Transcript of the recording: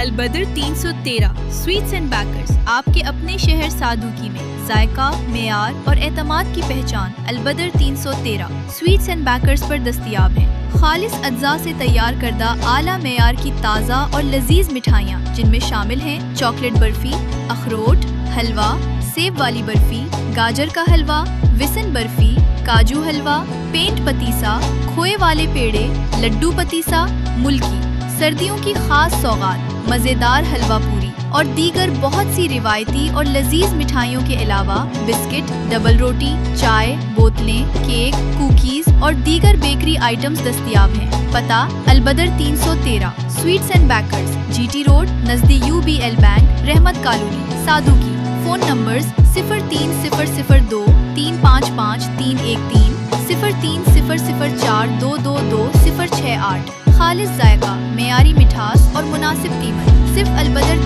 Al-Badr 313 sweets and bakers آپ کے اپنے شہر سادھوکی میں ذائقہ، معیار اور اعتماد کی پہچان البدر 313 سویٹس اینڈ بیکرز پر دستیاب ہیں۔ خالص اجزاء سے تیار کردہ اعلیٰ معیار کی تازہ اور لذیذ مٹھائیاں جن میں شامل ہیں چاکلیٹ برفی، اخروٹ، حلوہ، سیب والی برفی، گاجر کا حلوہ، وسن برفی، کاجو حلوہ، پینٹ پتیسا، کھوئے والے پیڑے، لڈو پتیسا، ملکی، سردیوں کی خاص سوغات، مزیدار حلوہ پوری اور دیگر بہت سی روایتی اور لذیذ مٹھائیوں کے علاوہ بسکٹ، ڈبل روٹی، چائے، بوتلیں، کیک، کوکیز اور دیگر بیکری آئٹمز دستیاب ہیں۔ پتہ: Albadr 313 sweets and bakers, G T road, نزدیک UBL bank, Rehmat colony, Sadhoki. Phone numbers 03002 355 313 03004 222 068۔ خالص ذائقہ، معیاری مٹھاس اور مناسب قیمت، صرف البدر